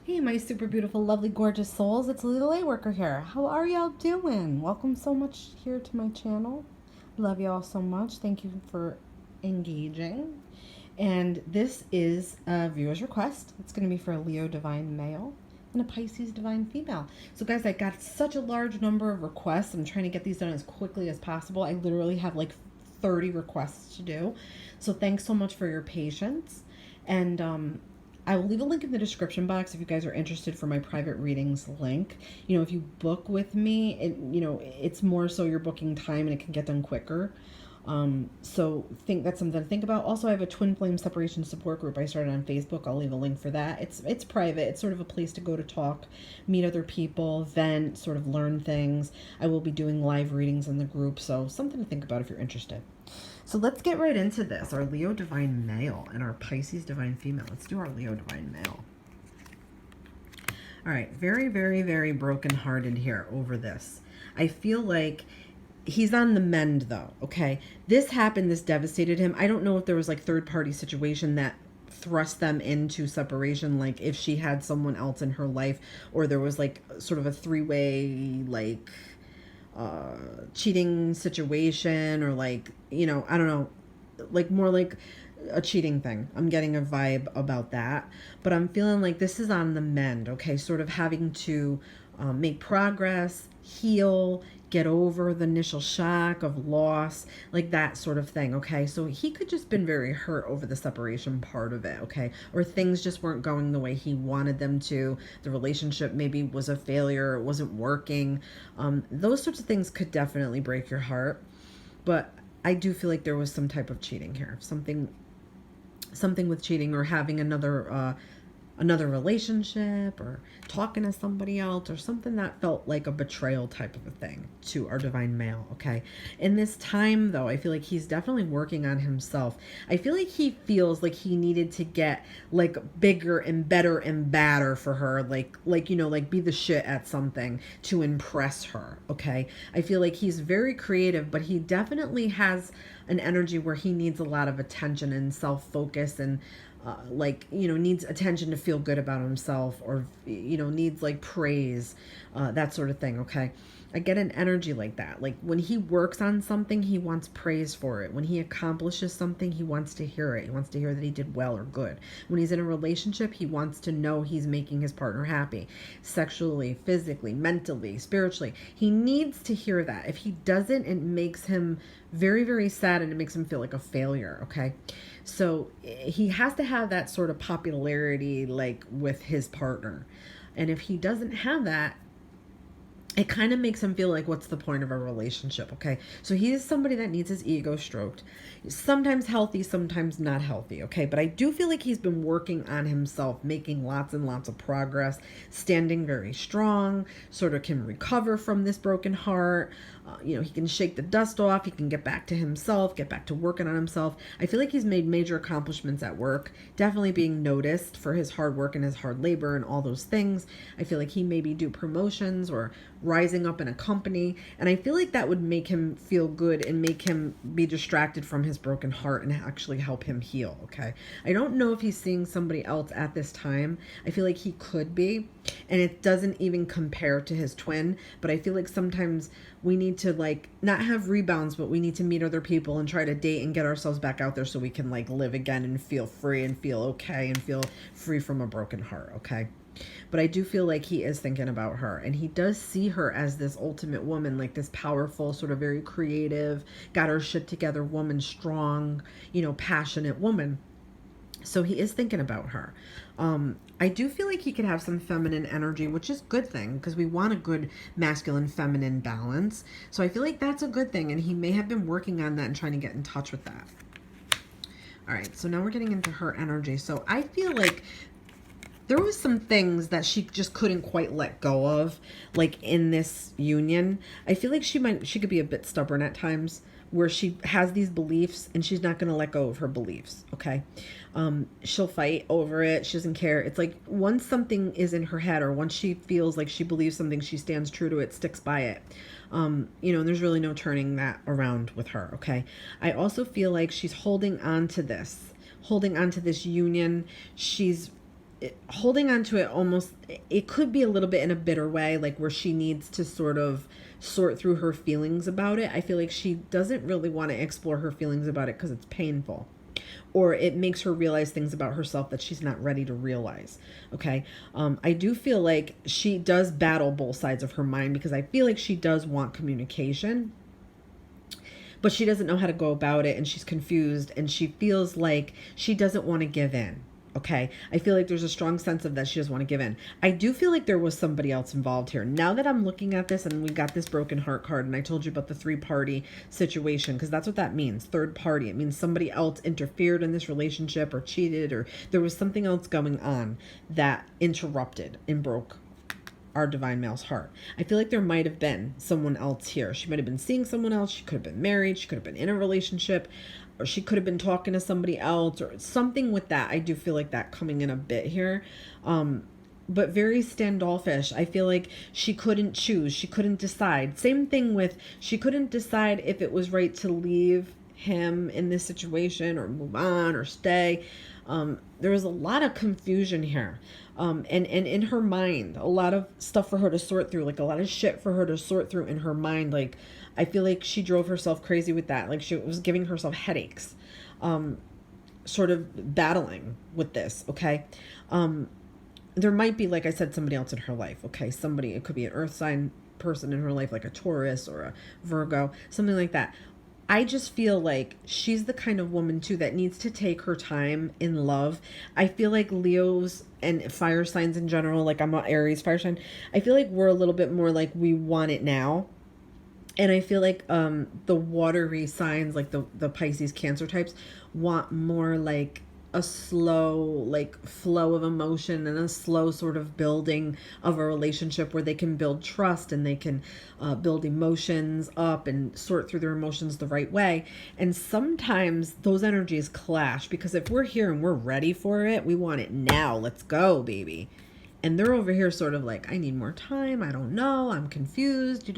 Hey, my super beautiful, lovely, gorgeous souls. It's Lily the Lightworker here. How are y'all doing? Welcome so much here to my channel. Love y'all so much. Thank you for engaging. And this is a viewer's request. It's going to be for a Leo Divine Male and a Pisces Divine Female. So guys, I got such a large number of requests. I'm trying to get these done as quickly as possible. I literally have like 30 requests to do. So thanks so much for your patience. And I will leave a link in the description box if you guys are interested for my private readings link. You know, if you book with me, it's more so you're booking time and it can get done quicker. So think that's something to think about. Also, I have a twin flame separation support group I started on Facebook. I'll leave a link for that. It's private. It's sort of a place to go to talk, meet other people, vent, sort of learn things. I will be doing live readings in the group, so something to think about if you're interested. So let's get right into this. Our Leo Divine Male and our Pisces Divine Female. Let's do our Leo Divine Male. All right, very, very, very brokenhearted here over this. I feel like he's on the mend though, okay? This happened, this devastated him. I don't know if there was like third-party situation that thrust them into separation, like if she had someone else in her life, or there was like sort of a three-way like cheating situation, or like, you know, I don't know, like more like a cheating thing. I'm getting a vibe about that, but I'm feeling like this is on the mend, okay? Sort of having to make progress, heal, get over the initial shock of loss, like that sort of thing, okay? So he could just been very hurt over the separation part of it, okay? Or things just weren't going the way he wanted them to. The relationship maybe was a failure, it wasn't working. Those sorts of things could definitely break your heart. But I do feel like there was some type of cheating here. Something with cheating, or having another relationship, or talking to somebody else, or something that felt like a betrayal type of a thing to our divine male, okay? In this time though, I feel like he's definitely working on himself. I feel like he feels like he needed to get like bigger and better and badder for her, like you know, like be the shit at something to impress her, okay? I feel like he's very creative, but he definitely has an energy where he needs a lot of attention and self-focus, and like, you know, needs attention to feel good about himself, or, you know, needs like praise, that sort of thing, okay? I get an energy like that. Like when he works on something, he wants praise for it. When he accomplishes something, he wants to hear it. He wants to hear that he did well or good. When he's in a relationship, he wants to know he's making his partner happy, sexually, physically, mentally, spiritually. He needs to hear that. If he doesn't, it makes him very, very sad, and it makes him feel like a failure, okay? So he has to have that sort of popularity like with his partner. And if he doesn't have that, it kind of makes him feel like, what's the point of a relationship, okay? So he is somebody that needs his ego stroked. Sometimes healthy, sometimes not healthy, okay? But I do feel like he's been working on himself, making lots and lots of progress, standing very strong, sort of can recover from this broken heart. You know, he can shake the dust off. He can get back to himself, get back to working on himself. I feel like he's made major accomplishments at work, definitely being noticed for his hard work and his hard labor and all those things. I feel like he maybe do promotions or rising up in a company, and I feel like that would make him feel good and make him be distracted from his broken heart and actually help him heal, okay? I don't know if he's seeing somebody else at this time. I feel like he could be, and it doesn't even compare to his twin, but I feel like sometimes we need to like not have rebounds, but we need to meet other people and try to date and get ourselves back out there so we can like live again and feel free and feel okay and feel free from a broken heart, okay? But I do feel like he is thinking about her, and he does see her as this ultimate woman, like this powerful, sort of very creative, got her shit together woman, strong, you know, passionate woman. So he is thinking about her. I do feel like he could have some feminine energy, which is a good thing because we want a good masculine feminine balance. So I feel like that's a good thing, and he may have been working on that and trying to get in touch with that. All right, so now we're getting into her energy. So I feel like there was some things that she just couldn't quite let go of, like in this union. I feel like she could be a bit stubborn at times, where she has these beliefs and she's not going to let go of her beliefs, okay? She'll fight over it. She doesn't care. It's like once something is in her head, or once she feels like she believes something, she stands true to it, sticks by it. You know, and there's really no turning that around with her, okay? I also feel like she's holding on to this union. She's holding on to it almost, it could be a little bit in a bitter way, like where she needs to sort of sort through her feelings about it. I feel like she doesn't really want to explore her feelings about it because it's painful, or it makes her realize things about herself that she's not ready to realize. Okay. I do feel like she does battle both sides of her mind, because I feel like she does want communication, but she doesn't know how to go about it, and she's confused, and she feels like she doesn't want to give in. Okay. I feel like there's a strong sense of that she doesn't want to give in. I do feel like there was somebody else involved here. Now that I'm looking at this, and we got this broken heart card, and I told you about the 3-party situation, because that's what that means. Third party. It means somebody else interfered in this relationship, or cheated, or there was something else going on that interrupted and broke our divine male's heart. I feel like there might have been someone else here. She might have been seeing someone else. She could have been married. She could have been in a relationship, or she could have been talking to somebody else, or something with that. I do feel like that coming in a bit here. But very standoffish. I feel like she couldn't choose. She couldn't decide. Same thing with, she couldn't decide if it was right to leave him in this situation, or move on, or stay. There was a lot of confusion here. And in her mind, a lot of stuff for her to sort through, like a lot of shit for her to sort through in her mind. Like, I feel like she drove herself crazy with that. Like, she was giving herself headaches, sort of battling with this. Okay. There might be, like I said, somebody else in her life. Okay. Somebody, it could be an earth sign person in her life, like a Taurus or a Virgo, something like that. I just feel like she's the kind of woman too that needs to take her time in love. I feel like Leos and fire signs in general, like I'm an Aries fire sign, I feel like we're a little bit more like we want it now. And I feel like the watery signs, like the Pisces, Cancer types, want more like a slow like flow of emotion, and a slow sort of building of a relationship where they can build trust, and they can build emotions up and sort through their emotions the right way. And sometimes those energies clash, because if we're here and we're ready for it, we want it now, let's go baby, and they're over here sort of like, I need more time. I don't know. I'm confused.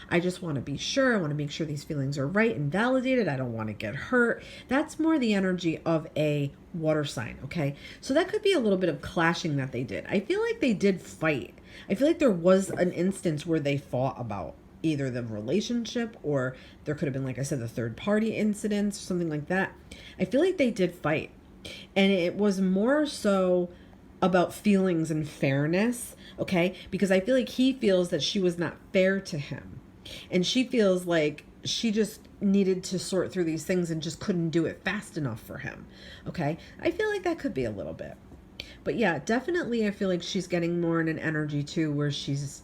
I just want to be sure. I want to make sure these feelings are right and validated. I don't want to get hurt. That's more the energy of a water sign. Okay. So that could be a little bit of clashing that they did. I feel like they did fight. I feel like there was an instance where they fought about either the relationship, or there could have been, like I said, the third party incidents or something like that. I feel like they did fight, and it was more so about feelings and fairness, okay? Because I feel like he feels that she was not fair to him, and she feels like she just needed to sort through these things and just couldn't do it fast enough for him, okay? I feel like that could be a little bit. But yeah, definitely I feel like she's getting more in an energy too, where she's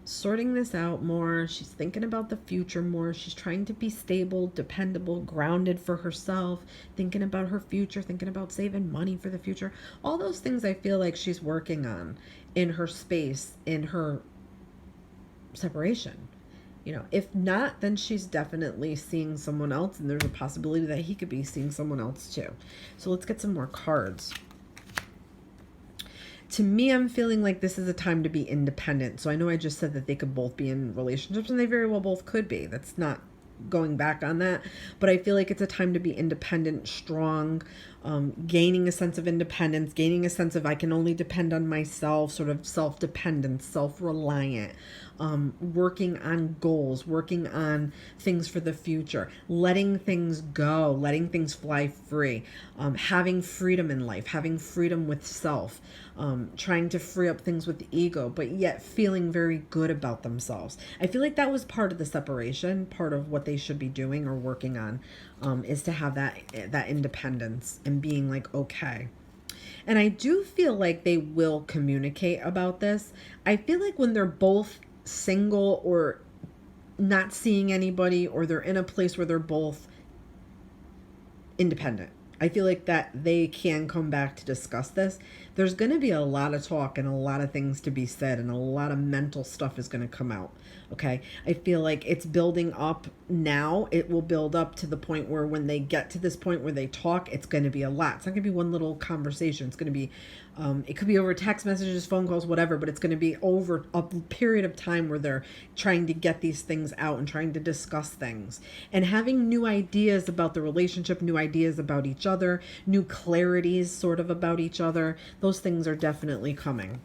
sorting this out more. She's thinking about the future more. She's trying to be stable, dependable, grounded for herself, thinking about her future, thinking about saving money for the future. All those things I feel like she's working on in her space, in her separation. If not, then she's definitely seeing someone else, and there's a possibility that he could be seeing someone else too. So let's get some more cards. To me, I'm feeling like this is a time to be independent. So I know I just said that they could both be in relationships, and they very well both could be. That's not going back on that. But I feel like it's a time to be independent, strong, gaining a sense of independence, gaining a sense of I can only depend on myself, sort of self-dependent, self-reliant, working on goals, working on things for the future, letting things go, letting things fly free, having freedom in life, having freedom with self, trying to free up things with the ego, but yet feeling very good about themselves. I feel like that was part of the separation. Part of what they should be doing or working on is to have that independence and being like, okay. And I do feel like they will communicate about this. I feel like when they're both single or not seeing anybody, or they're in a place where they're both independent, I feel like that they can come back to discuss this. There's going to be a lot of talk and a lot of things to be said, and a lot of mental stuff is going to come out. Okay. I feel like it's building up now. It will build up to the point where when they get to this point where they talk, it's going to be a lot. It's not going to be one little conversation. It's going to be, it could be over text messages, phone calls, whatever, but it's going to be over a period of time where they're trying to get these things out and trying to discuss things and having new ideas about the relationship, new ideas about each other, new clarities sort of about each other. Those those things are definitely coming.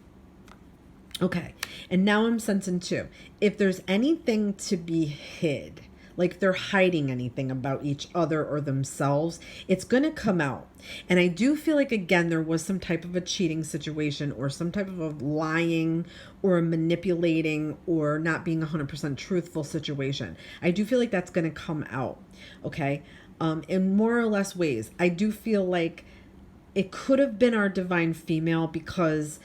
Okay, and now I'm sensing too, if there's anything to be hid, like they're hiding anything about each other or themselves, it's going to come out. And I do feel like, again, there was some type of a cheating situation or some type of a lying or a manipulating or not being 100% truthful situation. I do feel like that's going to come out, okay? In more or less ways. I do feel like it could have been our divine female, because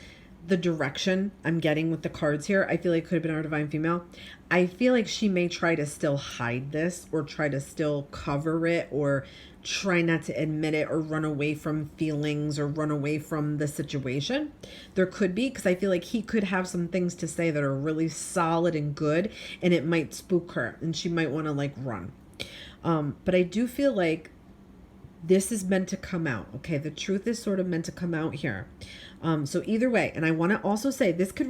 the direction I'm getting with the cards here, I feel like it could have been our divine female. I feel like she may try to still hide this or try to still cover it or try not to admit it or run away from feelings or run away from the situation. There could be, because I feel like he could have some things to say that are really solid and good, and it might spook her and she might want to like run. But I do feel like this is meant to come out. Okay, the truth is sort of meant to come out here. So either way, and I want to also say this could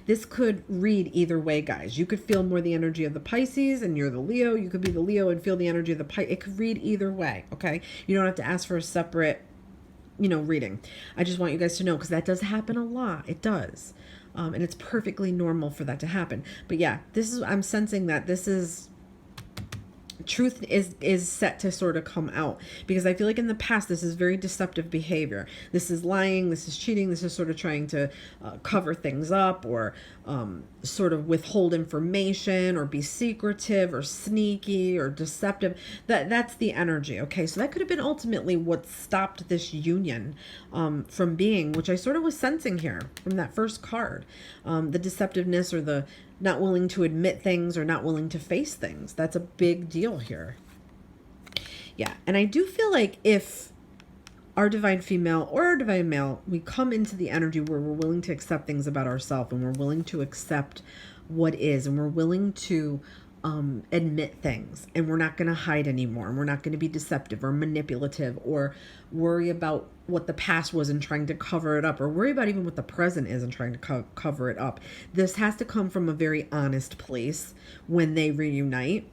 this could read either way, guys. You could feel more the energy of the Pisces and you're the Leo. You could be the Leo and feel the energy of the Pisces. It could read either way, okay? You don't have to ask for a separate, reading. I just want you guys to know, because that does happen a lot. It does. And it's perfectly normal for that to happen. But yeah, I'm sensing that this is truth is set to sort of come out, because I feel like in the past this is very deceptive behavior. This is lying, this is cheating, this is sort of trying to cover things up or sort of withhold information or be secretive or sneaky or deceptive. That's the energy. Okay, so that could have been ultimately what stopped this union from being, which I sort of was sensing here from that first card. The deceptiveness or the not willing to admit things or not willing to face things. That's a big deal here. Yeah, and I do feel like if our divine female or our divine male, we come into the energy where we're willing to accept things about ourselves and we're willing to accept what is, and we're willing to admit things, and we're not going to hide anymore, and we're not going to be deceptive or manipulative or worry about what the past was and trying to cover it up, or worry about even what the present is and trying to cover it up. This has to come from a very honest place when they reunite.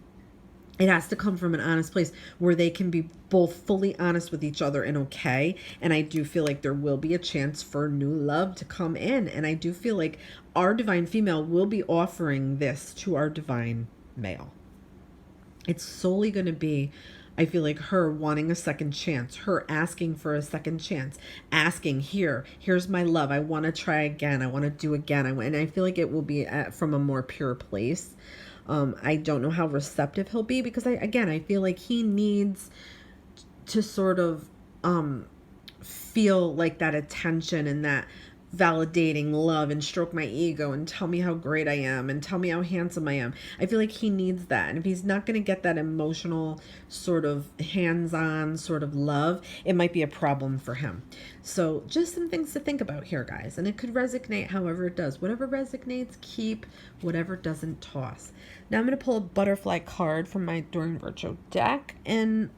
It has to come from an honest place where they can be both fully honest with each other and okay. And I do feel like there will be a chance for new love to come in. And I do feel like our divine female will be offering this to our divine male. It's solely going to be, I feel like, her wanting a second chance, her asking for a second chance, asking, here's my love. I want to try again. I want to do again. And I feel like it will be from a more pure place. I don't know how receptive he'll be, because I feel like he needs to sort of feel like that attention and that validating love and stroke my ego and tell me how great I am and tell me how handsome I am. I feel like he needs that. And if he's not going to get that emotional sort of hands-on sort of love, it might be a problem for him. So just some things to think about here, guys. And it could resonate however it does. Whatever resonates, keep. Whatever doesn't, toss. Now I'm going to pull a butterfly card from my Doreen Virtue deck, and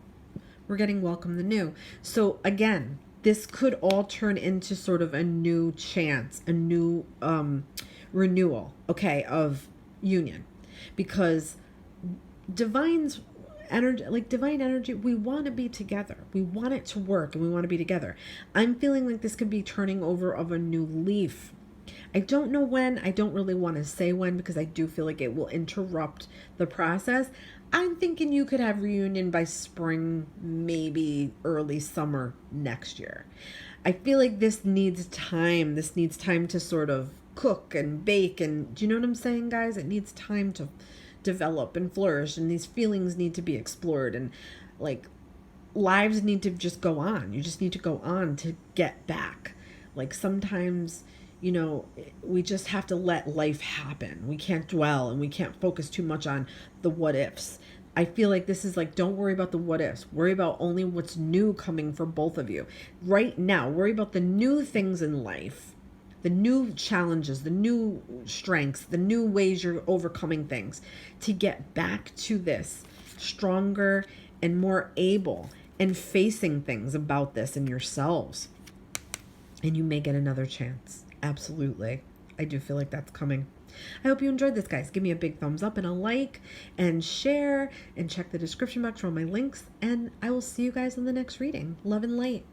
we're getting Welcome the New. So again, this could all turn into sort of a new chance, a new renewal, okay, of union. Because divine energy, we want to be together. We want it to work and we want to be together. I'm feeling like this could be turning over of a new leaf. I don't know when. I don't really want to say when, because I do feel like it will interrupt the process. I'm thinking you could have reunion by spring, maybe early summer next year. I feel like this needs time. This needs time to sort of cook and bake. And do you know what I'm saying, guys? It needs time to develop and flourish. And these feelings need to be explored. And like lives need to just go on. You just need to go on to get back. Like sometimes, we just have to let life happen. We can't dwell and we can't focus too much on the what ifs. I feel like this is like, don't worry about the what ifs. Worry about only what's new coming for both of you. Right now, worry about the new things in life, the new challenges, the new strengths, the new ways you're overcoming things to get back to this stronger and more able and facing things about this in yourselves. And you may get another chance. Absolutely. I do feel like that's coming. I hope you enjoyed this, guys. Give me a big thumbs up and a like and share and check the description box for all my links. And I will see you guys in the next reading. Love and light.